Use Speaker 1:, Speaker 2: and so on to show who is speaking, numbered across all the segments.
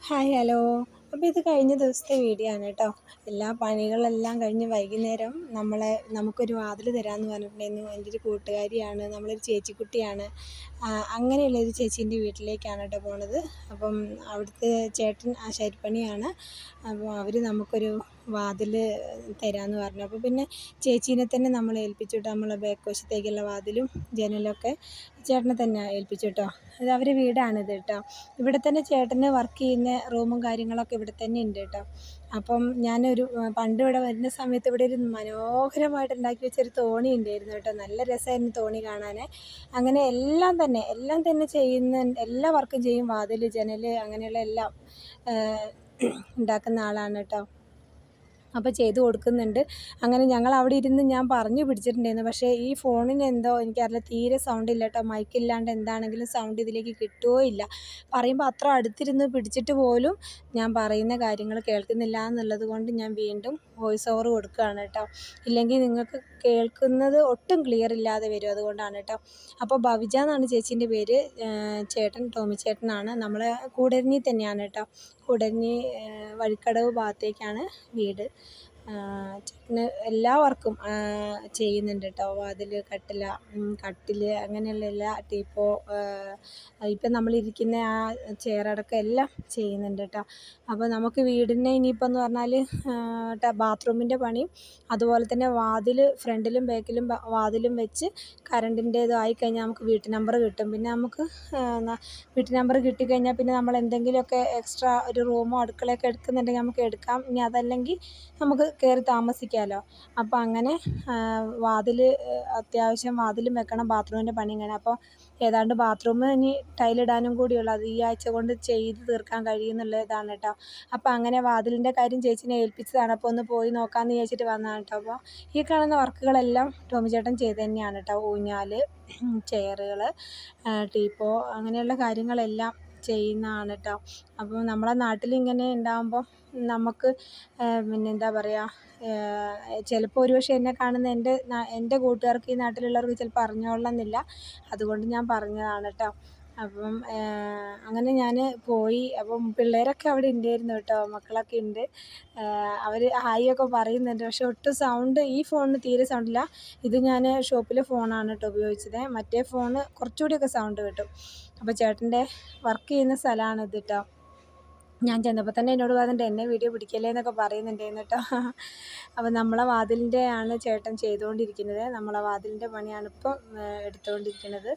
Speaker 1: Hi hello. അപ്പോൾ ഇത് കഴിഞ്ഞ ദിവസത്തെ വീഡിയോ ആണ് കേട്ടോ. എല്ലാ പണികളെല്ലാം കഴിഞ്ഞ് വൈകുന്നേരം നമുക്കൊരു വാതിൽ തരാമെന്ന് പറഞ്ഞിട്ടുണ്ടായിരുന്നു. എൻ്റെ ഒരു കൂട്ടുകാരിയാണ്, നമ്മളൊരു ചേച്ചിക്കുട്ടിയാണ്. അങ്ങനെയുള്ളൊരു ചേച്ചീൻ്റെ വീട്ടിലേക്കാണ് കേട്ടോ പോണത്. അപ്പം അവിടുത്തെ ചേട്ടൻ ആശാരിപ്പണിയാണ്. അപ്പോൾ അവർ നമുക്കൊരു വാതിൽ തരാമെന്ന് പറഞ്ഞു. അപ്പോൾ പിന്നെ ചേച്ചീനെ തന്നെ നമ്മൾ ഏൽപ്പിച്ചു കേട്ടോ. നമ്മളെ ബാക്ക് വശത്തേക്കുള്ള വാതിലും ജനലൊക്കെ ചേട്ടനെ തന്നെ ഏൽപ്പിച്ചു കേട്ടോ. അത് അവരുടെ വീടാണിത് കേട്ടോ. ഇവിടെ തന്നെ ചേട്ടന് വർക്ക് ചെയ്യുന്ന റൂമും കാര്യങ്ങളൊക്കെ ഇവിടെ തന്നെ ഉണ്ട് കേട്ടോ. അപ്പം പണ്ട് ഇവിടെ വരുന്ന സമയത്ത് ഇവിടെ ഒരു മനോഹരമായിട്ട് ഉണ്ടാക്കി വെച്ചൊരു തോണി ഉണ്ടായിരുന്നു കേട്ടോ. നല്ല രസമായിരുന്നു തോണി കാണാൻ. അങ്ങനെ എല്ലാം തന്നെ ചെയ്യുന്ന എല്ലാ വർക്കും ചെയ്യും. വാതിൽ, ജനൽ, അങ്ങനെയുള്ള എല്ലാം ഉണ്ടാക്കുന്ന ആളാണ് കേട്ടോ. അപ്പോൾ ചെയ്ത് കൊടുക്കുന്നുണ്ട്. അങ്ങനെ ഞങ്ങൾ അവിടെ ഇരുന്ന് ഞാൻ പറഞ്ഞു പിടിച്ചിട്ടുണ്ടായിരുന്നു. പക്ഷേ ഈ ഫോണിന് എന്തോ എനിക്കറിയില്ല, തീരെ സൗണ്ട് ഇല്ല കേട്ടോ. മൈക്കില്ലാണ്ട് എന്താണെങ്കിലും സൗണ്ട് ഇതിലേക്ക് കിട്ടുകയോ ഇല്ല. പറയുമ്പോൾ അത്ര അടുത്തിരുന്ന് പിടിച്ചിട്ട് പോലും ഞാൻ പറയുന്ന കാര്യങ്ങൾ കേൾക്കുന്നില്ല എന്നുള്ളത് കൊണ്ട് ഞാൻ വീണ്ടും വോയിസ് ഓവർ കൊടുക്കുകയാണ് കേട്ടോ. ഇല്ലെങ്കിൽ നിങ്ങൾക്ക് കേൾക്കുന്നത് ഒട്ടും ക്ലിയർ ഇല്ലാതെ വരും, അതുകൊണ്ടാണ് കേട്ടോ. അപ്പോൾ ഭവിജ എന്നാണ് ചേച്ചീൻ്റെ പേര്. ചേട്ടൻ ടോമി ചേട്ടനാണ്. നമ്മളെ കൂടരഞ്ഞി തന്നെയാണ് കേട്ടോ. കൂടരഞ്ഞി വഴിക്കടവ് ഭാഗത്തേക്കാണ് വീട്. ചേട്ടന് എല്ലാ വർക്കും ചെയ്യുന്നുണ്ട് കേട്ടോ. വാതിൽ, കട്ടിൽ അങ്ങനെയുള്ള എല്ലാ ടീപ്പോ, ഇപ്പം നമ്മളിരിക്കുന്ന ആ ചെയറടക്കം എല്ലാം ചെയ്യുന്നുണ്ട് കേട്ടോ. അപ്പോൾ നമുക്ക് വീടിനെ ഇനിയിപ്പോൾ എന്ന് പറഞ്ഞാൽ ബാത്റൂമിൻ്റെ പണിയും അതുപോലെ തന്നെ വാതിൽ ഫ്രണ്ടിലും ബാക്കിലും വാതിലും വെച്ച് കറണ്ടിൻ്റേതായി കഴിഞ്ഞാൽ നമുക്ക് വീട്ടു നമ്പർ കിട്ടും. പിന്നെ നമുക്ക് വീട്ടു നമ്പർ കിട്ടിക്കഴിഞ്ഞാൽ പിന്നെ നമ്മൾ എന്തെങ്കിലുമൊക്കെ എക്സ്ട്രാ ഒരു റൂമോ അടുക്കളയൊക്കെ എടുക്കുന്നുണ്ടെങ്കിൽ നമുക്ക് എടുക്കാം. ഇനി അതല്ലെങ്കിൽ നമുക്ക് കയറി താമസിക്കാമല്ലോ. അപ്പോൾ അങ്ങനെ വാതിൽ അത്യാവശ്യം വാതിലും വെക്കണം, ബാത്റൂമിൻ്റെ പണി ഇങ്ങനെ. അപ്പോൾ ഏതാണ്ട് ബാത്റൂം ഇനി ടൈലിടാനും കൂടിയുള്ളൂ. അത് ഈ ആഴ്ച കൊണ്ട് ചെയ്ത് തീർക്കാൻ കഴിയുന്നുള്ള ഇതാണ് കേട്ടോ. അപ്പോൾ അങ്ങനെ വാതിലിൻ്റെ കാര്യം ചേച്ചിനെ ഏൽപ്പിച്ചതാണ്. അപ്പോൾ ഒന്ന് പോയി നോക്കാമെന്ന് വിചാരിച്ചിട്ട് വന്നതാണ് കേട്ടോ. അപ്പോൾ ഈ കാണുന്ന വർക്കുകളെല്ലാം ടോമി ചേട്ടൻ ചെയ്ത് തന്നെയാണ് കേട്ടോ. ഊഞ്ഞാൽ, ചെയറുകൾ, ടീപ്പോ അങ്ങനെയുള്ള കാര്യങ്ങളെല്ലാം ചെയ്യുന്നതാണ് കേട്ടോ. അപ്പോൾ നമ്മളെ നാട്ടിലിങ്ങനെ ഉണ്ടാകുമ്പോൾ നമുക്ക് പിന്നെ എന്താ പറയുക, ചിലപ്പോൾ ഒരുപക്ഷെ എന്നെ കാണുന്ന എൻ്റെ കൂട്ടുകാർക്ക്, ഈ നാട്ടിലുള്ളവർക്ക് ചിലപ്പോൾ അറിഞ്ഞോളണമെന്നില്ല. അതുകൊണ്ട് ഞാൻ പറഞ്ഞതാണ് കേട്ടോ. അപ്പം അങ്ങനെ ഞാൻ പോയി. അപ്പം പിള്ളേരൊക്കെ അവിടെ ഉണ്ടായിരുന്നു കേട്ടോ, മക്കളൊക്കെ ഉണ്ട്. അവർ ഹായ് ഒക്കെ പറയുന്നുണ്ട്. പക്ഷെ ഒട്ടും സൗണ്ട് ഈ ഫോണിന് തീരെ സൗണ്ടില്ല. ഇത് ഞാൻ ഷോപ്പിലെ ഫോണാണ് കേട്ടോ ഉപയോഗിച്ചത്. മറ്റേ ഫോണ് കുറച്ചുകൂടിയൊക്കെ സൗണ്ട് കിട്ടും. അപ്പോൾ ചേട്ടൻ്റെ വർക്ക് ചെയ്യുന്ന സ്ഥലമാണിത് കേട്ടോ. ഞാൻ ചെന്നപ്പോൾ തന്നെ എന്നോട് പറഞ്ഞിട്ട് എന്നെ വീഡിയോ പിടിക്കല്ലേ എന്നൊക്കെ പറയുന്നുണ്ടായിരുന്നു കേട്ടോ. അപ്പോൾ നമ്മളെ വാതിലിൻ്റെ ആണ് ചേട്ടൻ ചെയ്തുകൊണ്ടിരിക്കുന്നത്. നമ്മളെ വാതിലിൻ്റെ പണിയാണ് ഇപ്പം എടുത്തുകൊണ്ടിരിക്കുന്നത്.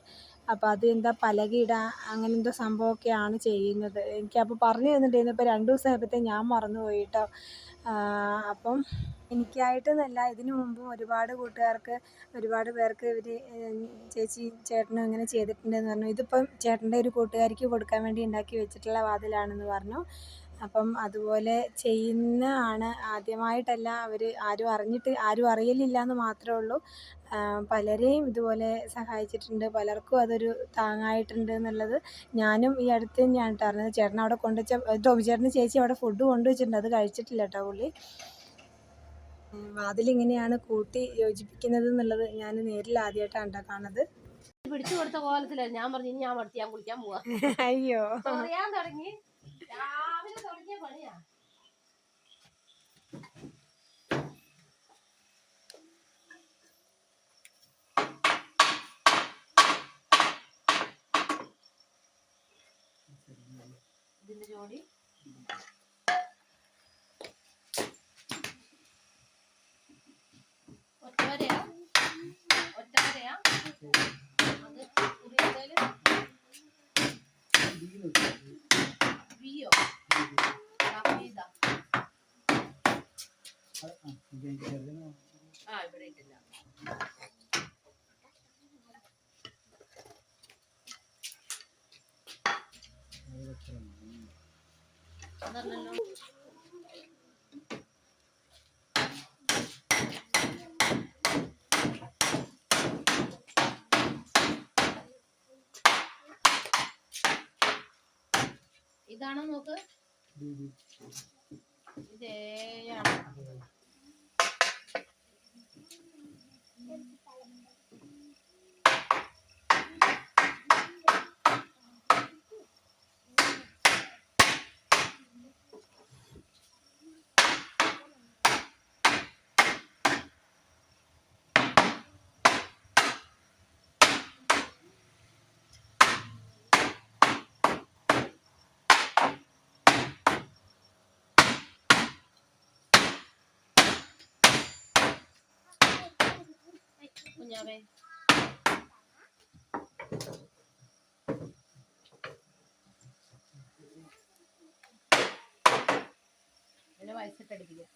Speaker 1: അപ്പോൾ അത് എന്താ പലകയിടുക അങ്ങനെ എന്തോ സംഭവമൊക്കെയാണ് ചെയ്യുന്നത്. എനിക്കപ്പോൾ പറഞ്ഞു തന്നിട്ടുണ്ടായിരുന്നു. ഇപ്പോൾ 2 ദിവസമായപ്പോഴത്തേക്കും ഞാൻ മറന്നുപോയി കേട്ടോ. അപ്പം എനിക്കായിട്ടെന്നല്ല, ഇതിനു മുമ്പും ഒരുപാട് കൂട്ടുകാർക്ക്, ഒരുപാട് പേർക്ക് ഇവർ ചേച്ചി ചേട്ടനും ഇങ്ങനെ ചെയ്തിട്ടുണ്ടെന്ന് പറഞ്ഞു. ഇതിപ്പം ചേട്ടൻ്റെ ഒരു കൂട്ടുകാരിക്ക് കൊടുക്കാൻ വേണ്ടി ഉണ്ടാക്കി വെച്ചിട്ടുള്ള വാതിലാണെന്ന് പറഞ്ഞു. അപ്പം അതുപോലെ ചെയ്യുന്ന ആണ്. ആദ്യമായിട്ടല്ല അവർ, ആരും അറിയലില്ല എന്ന് മാത്രമേ ഉള്ളൂ. പലരെയും ഇതുപോലെ സഹായിച്ചിട്ടുണ്ട്. പലർക്കും അതൊരു താങ്ങായിട്ടുണ്ട് എന്നുള്ളത് ഞാനും ഈ അടുത്ത് തന്നെയാണ് കേട്ടോ അറിഞ്ഞത്. ചേട്ടൻ അവിടെ ടോമി ചേട്ടന് ചേച്ചി അവിടെ ഫുഡ് കൊണ്ടുവച്ചിട്ടുണ്ട്. അത് കഴിച്ചിട്ടില്ല കേട്ടോ പുള്ളി. വാതിലിങ്ങനെയാണ് കൂട്ടി യോജിപ്പിക്കുന്നത് എന്നുള്ളത് ഞാൻ നേരിൽ ആദ്യമായിട്ടാണ് കേട്ടോ കാണുന്നത്.
Speaker 2: പിടിച്ചു കൊടുത്ത കോലത്തില്ല. ഞാൻ പറഞ്ഞു ഇനി ഞാൻ കുളിക്കാൻ പോവാ.
Speaker 1: അയ്യോ,
Speaker 2: അറിയാൻ തുടങ്ങി. രാവിലെ തുടങ്ങിയ പണിയാ. ഇതിന്റെ ജോഡി ഒറ്റവരെയാ അത് കുറിയതേല് വിയോ ഇവിടെ ഇട്ടില്ല. അതല്ലല്ലോ. ഇതാണോ നോക്ക്. ഇതേയാണ്. കുഞ്ഞാവേ. പിന്നെ വയസ്സിട്ടടിപ്പിക്കാം.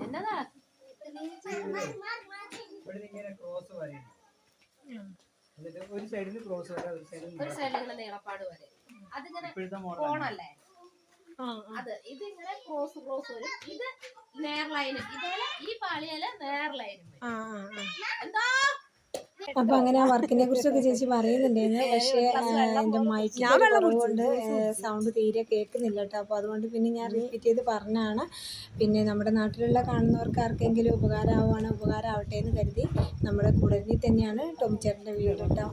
Speaker 2: എന്നതാ
Speaker 3: ഒരു സൈഡിൽ ക്രോസ് വരാം, ഒരു സൈഡിൽ
Speaker 2: ഒരു സൈഡിൽ ഇങ്ങനെ നീളപ്പാട് വരെ. അതിങ്ങനെ കോണല്ലേ അത്. ഇതിങ്ങനെ ക്രോസ് വരും. ഇത് നേർ ലൈനും ഇതുപോലെ ഈ പാളിയല് നേർ ലൈനും. എന്താ
Speaker 1: അപ്പം അങ്ങനെ ആ വർക്കിനെ കുറിച്ചൊക്കെ ചേച്ചി പറയുന്നുണ്ടായിരുന്നു. പക്ഷേ എൻ്റെ മൈക്കിൻ്റെ കുറവുകൊണ്ട് സൗണ്ട് തീരെ കേൾക്കുന്നില്ല കേട്ടോ. അപ്പോൾ അതുകൊണ്ട് പിന്നെ ഞാൻ റിപ്പീറ്റ് ചെയ്ത് പറഞ്ഞാണ്. പിന്നെ നമ്മുടെ നാട്ടിലുള്ള കാണുന്നവർക്ക് ആർക്കെങ്കിലും ഉപകാരമാവുകയാണെങ്കിൽ ഉപകാരമാവട്ടെ എന്ന് കരുതി. നമ്മുടെ കുടലിൽ തന്നെയാണ് ടോമിച്ചേട്ടൻ്റെ വീട് കേട്ടോ.